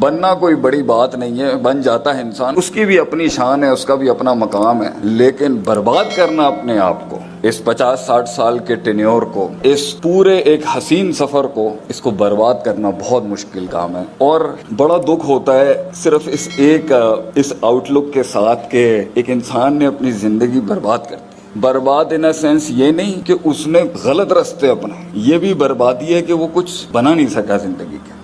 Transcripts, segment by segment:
بننا کوئی بڑی بات نہیں ہے، بن جاتا ہے انسان، اس کی بھی اپنی شان ہے، اس کا بھی اپنا مقام ہے، لیکن برباد کرنا اپنے آپ کو، اس 50-60 سال کے ٹینیور کو، اس پورے ایک حسین سفر کو، اس کو برباد کرنا بہت مشکل کام ہے۔ اور بڑا دکھ ہوتا ہے صرف اس آؤٹ لک کے ساتھ کہ ایک انسان نے اپنی زندگی برباد کر دی۔ برباد ان اے سینس یہ نہیں کہ اس نے غلط راستے اپنائے، یہ بھی بربادی ہے کہ وہ کچھ بنا نہیں سکا زندگی کے۔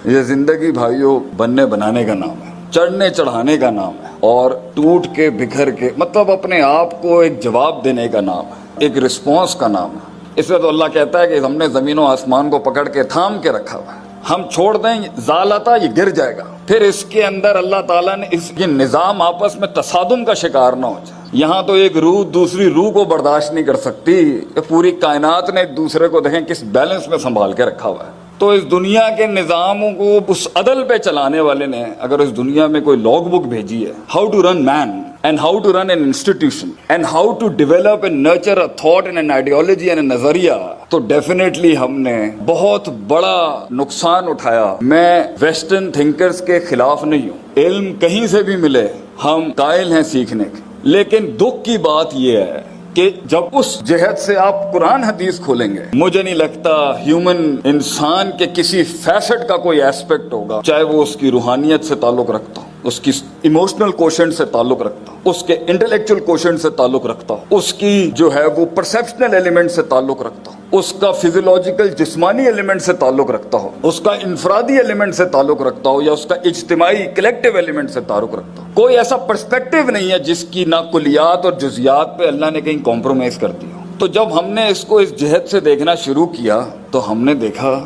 یہ زندگی بھائیوں بننے بنانے کا نام ہے، چڑھنے چڑھانے کا نام ہے، اور ٹوٹ کے بکھر کے مطلب اپنے آپ کو ایک جواب دینے کا نام ہے، ایک رسپانس کا نام ہے۔ اس لیے تو اللہ کہتا ہے کہ ہم نے زمین و آسمان کو پکڑ کے تھام کے رکھا ہوا ہے، ہم چھوڑ دیں زالتا یہ گر جائے گا، پھر اس کے اندر اللہ تعالیٰ نے یہ نظام آپس میں تصادم کا شکار نہ ہو جائے۔ یہاں تو ایک روح دوسری روح کو برداشت نہیں کر سکتی، پوری کائنات نے ایک دوسرے کو دیکھیں کس بیلنس میں سنبھال کے رکھا ہوا ہے۔ تو اس دنیا کے نظاموں کو اس عدل پہ چلانے والے نے اگر اس دنیا میں کوئی لاگ بک بھیجی ہے، how to run men and how to run an institution and how to develop and nurture a thought and an ideology and a نظریہ، تو ڈیفینیٹلی ہم نے بہت بڑا نقصان اٹھایا۔ میں ویسٹرن تھنکرز کے خلاف نہیں ہوں، علم کہیں سے بھی ملے ہم قائل ہیں سیکھنے کے، لیکن دکھ کی بات یہ ہے کہ جب اس جہت سے آپ قرآن حدیث کھولیں گے، مجھے نہیں لگتا ہیومن انسان کے کسی فیسٹ کا کوئی ایسپیکٹ ہوگا، چاہے وہ اس کی روحانیت سے تعلق رکھتا ہو، اس کی ایموشنل کوشنٹ سے تعلق رکھتا ہو، اس کے انٹلیکچوئل کوشنٹ سے تعلق رکھتا ہو، اس کی جو ہے وہ پرسیپشنل ایلیمنٹ سے تعلق رکھتا ہو، اس کا فزیولوجیکل جسمانی ایلیمنٹ سے تعلق رکھتا ہو، اس کا انفرادی ایلیمنٹ سے تعلق رکھتا ہو، یا اس کا اجتماعی کلیکٹیو ایلیمنٹ سے تعلق رکھتا ہو۔ کوئی ایسا پرسپیکٹیو نہیں ہے جس کی نہ کلیات اور جزیات پہ اللہ نے کہیں کمپرومائز کر دی ہو۔ تو جب ہم نے اس کو اس جہت سے دیکھنا شروع کیا تو ہم نے دیکھا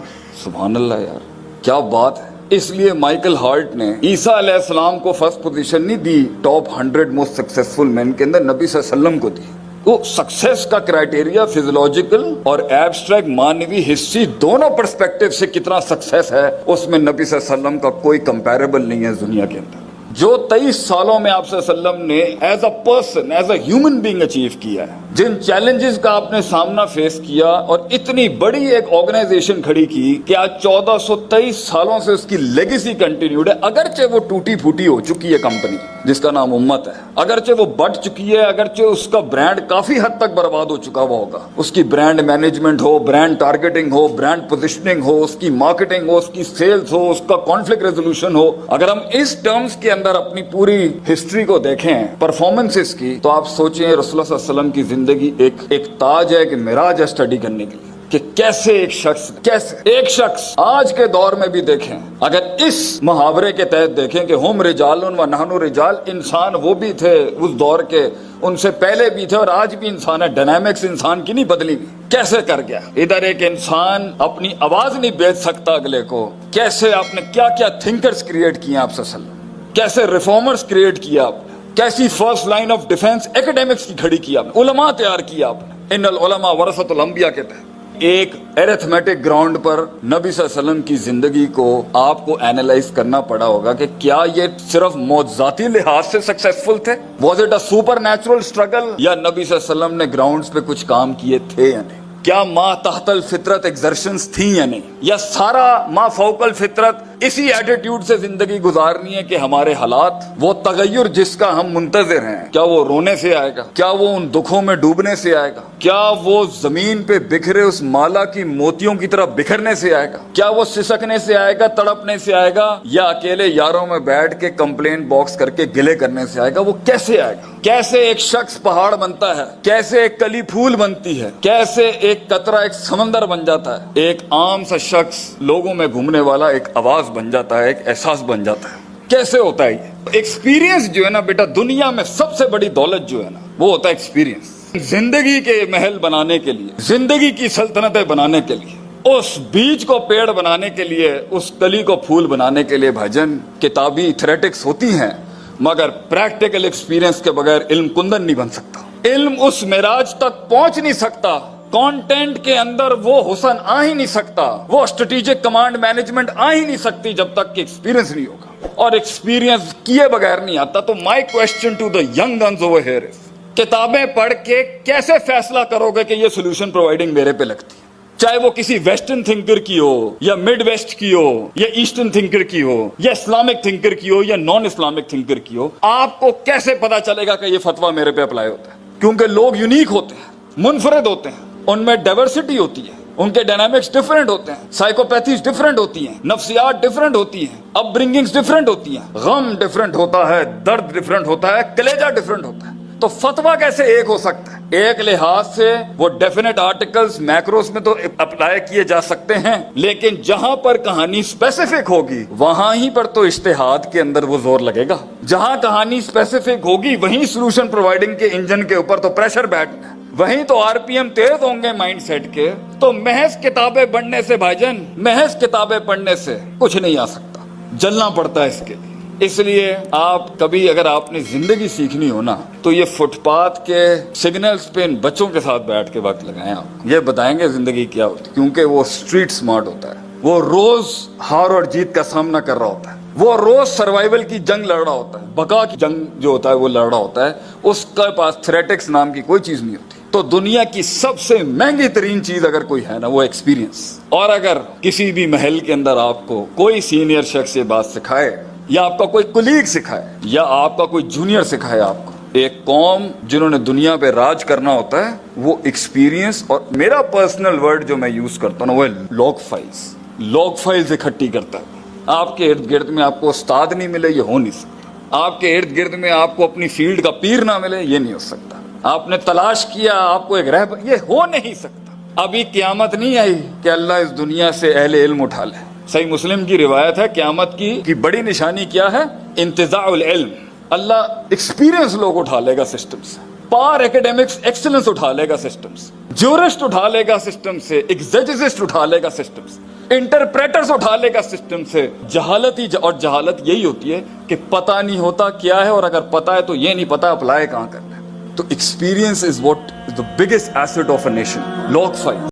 سبحان اللہ یار کیا بات ہے۔ اس لیے مائیکل ہارٹ نے عیسیٰ علیہ السلام کو فرسٹ پوزیشن نہیں دی ٹاپ 100 موسٹ سکسیسفل مین کے اندر، نبی صلی اللہ علیہ وسلم کو دی۔ وہ سکسیس کا کرائٹیریا فزیولوجیکل اور ایبسٹریکٹ مانوی حصی دونوں پرسپیکٹیو سے کتنا سکسیس ہے، اس میں نبی صلی اللہ علیہ وسلم کا کوئی کمپیریبل نہیں ہے دنیا کے اندر۔ جو 23 سالوں میں آپ صلی اللہ علیہ وسلم نے as a person as a human being achieve کیا ہے، جن چیلنجز کا آپ نے سامنا فیس کیا اور اتنی بڑی ایک آرگنائزیشن کھڑی کی کہ آج 1423 سالوں سے اس کی لیگیسی کنٹینیوڈ ہے، اگرچہ وہ ٹوٹی پھوٹی ہو چکی ہے کمپنی جس کا نام امت ہے، اگرچہ وہ بٹ چکی ہے، اگرچہ اس کا برانڈ کافی حد تک برباد ہو چکا ہوا ہوگا، اس کی برانڈ مینجمنٹ ہو، برانڈ ٹارگیٹنگ ہو، برانڈ پوزیشننگ ہو، اس کی مارکیٹنگ ہو، اس کی سیلز ہو، اس کا کانفلکٹ ریزولوشن ہو، اگر ہم اس ٹرمز کے اندر اپنی پوری ہسٹری کو دیکھیں پرفارمنسز کی، تو آپ سوچیں رسول اللہ صلی اللہ علیہ وسلم کی زندگی ایک تاج ہے کہ معراج ہے اسٹڈی کرنے کے لیے، کہ کیسے ایک شخص آج کے دور میں بھی دیکھیں، اگر اس محاورے کے تحت دیکھیں کہ ہم رجال و نحن رجال، انسان وہ بھی تھے اس دور کے، ان سے پہلے بھی تھے اور آج بھی انسان ہے، ڈائنامکس انسان کی نہیں بدلی ہوئی، کیسے کر گیا؟ ادھر ایک انسان اپنی آواز نہیں بیچ سکتا اگلے کو، کیسے آپ نے کیا کیا تھنکرز کریٹ کیے آپ صلی اللہ علیہ وسلم، کیسے ریفارمرز کریٹ کیا آپ نے، کیسی فرسٹ لائن آف ڈیفense ایکڈیمکس کی کھڑی کی آپ نے، علماء تیار کیا آپ نے، ان العلماء ورثۃ الانبیاء کے تحت۔ ایک ایرتھمیٹک گراؤنڈ پر نبی صلی اللہ علیہ وسلم کی زندگی کو آپ کو اینالائز کرنا پڑا ہوگا کہ کیا یہ صرف معجزاتی لحاظ سے سکسیسفل تھے، was it a super natural struggle, یا نبی صلی اللہ علیہ وسلم نے گراؤنڈز پہ کچھ کام کیے تھے یا نہیں، کیا ما تحت الفطرت ایگزرشنز تھیں یا نہیں، یا سارا ما فوق الفطرت اسی ایٹیٹیوڈ سے زندگی گزارنی ہے کہ ہمارے حالات، وہ تغیر جس کا ہم منتظر ہیں، کیا وہ رونے سے آئے گا، کیا وہ ان دکھوں میں ڈوبنے سے آئے گا، کیا وہ زمین پہ بکھرے اس مالا کی موتیوں کی طرح بکھرنے سے آئے گا، کیا وہ سسکنے سے آئے گا، تڑپنے سے آئے گا، یا اکیلے یاروں میں بیٹھ کے کمپلین باکس کر کے گلے کرنے سے آئے گا، وہ کیسے آئے گا؟ کیسے ایک شخص پہاڑ بنتا ہے، کیسے ایک کلی پھول بنتی ہے، کیسے ایک قطرہ ایک سمندر بن جاتا ہے، ایک عام سا شخص لوگوں میں گھومنے والا ایک آواز بن جاتا ہے، ایک احساس بن جاتا ہے، کیسے ہوتا ہے یہ؟ ایکسپیرینس جو ہے نا بیٹا، دنیا میں سب سے بڑی دولت جو ہے نا وہ ہوتا ہے ایکسپیرینس۔ زندگی کے محل بنانے کے لیے، زندگی کی سلطنتیں بنانے کے لیے، اس بیج کو پیڑ بنانے کے لیے، اس کلی کو پھول بنانے کے لیے بھجن کتابی تھریٹکس ہوتی ہیں، مگر پریکٹیکل ایکسپیرینس کے بغیر علم کندن نہیں بن سکتا، علم اس معراج تک پہنچ نہیں سکتا، کانٹینٹ کے اندر وہ حسن آ ہی نہیں سکتا، وہ اسٹریٹجک کمانڈ مینجمنٹ آ ہی نہیں سکتی جب تک کہ ایکسپیرینس نہیں ہوگا، اور ایکسپیرینس کیے بغیر نہیں آتا۔ تو my question to the young guns over here is, کتابیں پڑھ کے کیسے فیصلہ کرو گے کہ یہ سولوشن پرووائڈنگ میرے پہ لگتی ہے؟ چاہے وہ کسی ویسٹرن تھنکر کی ہو یا مڈ ویسٹ کی ہو یا ایسٹرن تھنکر کی ہو یا اسلامک تھنکر کی ہو یا نان اسلامک تھنکر کی ہو، آپ کو کیسے پتا چلے گا کہ یہ فتویٰ میرے پہ اپلائی ہوتا ہے؟ کیونکہ لوگ یونیک ہوتے ہیں، منفرد ہوتے ہیں، ان میں ڈائیورسٹی ہوتی ہے، ان کے ڈائنامکس ڈیفرنٹ ہوتے ہیں، سائیکوپیتھیز ڈیفرنٹ ہوتی ہیں، نفسیات ڈیفرنٹ ہوتی ہیں، اپ برنگنگز ڈیفرنٹ ہوتی ہیں، غم ڈیفرنٹ ہوتا ہے، درد ڈیفرنٹ ہوتا ہے، کلیجہ ڈیفرنٹ ہوتا ہے۔ تو فتویٰ کیسے ایک ہو سکتا ہے؟ ایک لحاظ سے وہ ڈیفینٹ آرٹیکلز میکروز میں تو اپلائی کیے جا سکتے ہیں، لیکن جہاں پر کہانی اسپیسیفک ہوگی وہاں ہی پر تو اجتہاد کے اندر وہ زور لگے گا۔ جہاں کہانی اسپیسیفک ہوگی وہیں سولوشن پرووائڈنگ کے انجن کے اوپر تو پریشر بیٹھنا ہے، وہیں تو آر پی ایم تیز ہوں گے مائنڈ سیٹ کے۔ تو محض کتابیں پڑھنے سے بھائی جان، محض کتابیں پڑھنے سے کچھ نہیں آ سکتا، جلنا پڑتا ہے اس کے لیے۔ اس لیے آپ کبھی اگر آپ نے زندگی سیکھنی ہو نا تو یہ فٹ پاتھ کے سگنلز پہ ان بچوں کے ساتھ بیٹھ کے وقت لگائیں، آپ یہ بتائیں گے زندگی کیا ہوتی ہے، کیونکہ وہ اسٹریٹ سمارٹ ہوتا ہے، وہ روز ہار اور جیت کا سامنا کر رہا ہوتا ہے، وہ روز سروائیول کی جنگ لڑ رہا ہوتا ہے، بقا کی جنگ جو ہوتا ہے وہ لڑ رہا ہوتا ہے، اس کے پاس تھریٹکس نام کی کوئی چیز نہیں ہوتی۔ تو دنیا کی سب سے مہنگی ترین چیز اگر کوئی ہے نا وہ ایکسپیرینس۔ اور اگر کسی بھی محل کے اندر آپ کو کوئی سینئر شخص یہ بات سکھائے یا آپ کا کوئی کولیگ سکھائے یا آپ کا کوئی جونیئر سکھائے آپ کو، ایک قوم جنہوں نے دنیا پہ راج کرنا ہوتا ہے وہ ایکسپیرینس، اور میرا پرسنل ورڈ جو میں یوز کرتا ہوں وہ ہے لاگ فائلز۔ لاگ فائلز اکٹھی کرتا ہے۔ آپ کے ارد گرد میں آپ کو استاد نہیں ملے، یہ ہو نہیں سکتا۔ آپ کے ارد گرد میں آپ کو اپنی فیلڈ کا پیر نہ ملے، یہ نہیں ہو سکتا۔ آپ نے تلاش کیا آپ کو ایک رہبر، یہ ہو نہیں سکتا۔ ابھی قیامت نہیں آئی کہ اللہ اس دنیا سے اہل علم اٹھا لے۔ صحیح مسلم کی روایت ہے قیامت کی بڑی نشانی کیا ہے؟ انتزاع العلم۔ اللہ ایکسپیرینس لوگ اٹھا لے گا سسٹم سے، پار ایکیڈیمکس ایکسلنس اٹھا لے گا سسٹم سے، جورسٹ اٹھا لے گا سسٹم سے، ایگزیجسٹ اٹھا لے گا سسٹم سے، انٹرپریٹرز اٹھا لے گا سسٹم سے۔ جہالت ہی اور جہالت یہی ہوتی ہے کہ پتہ نہیں ہوتا کیا ہے، اور اگر پتہ ہے تو یہ نہیں پتہ اپلائی کہاں کرنا ہے۔ تو experience is what is the biggest asset of a nation. Log file.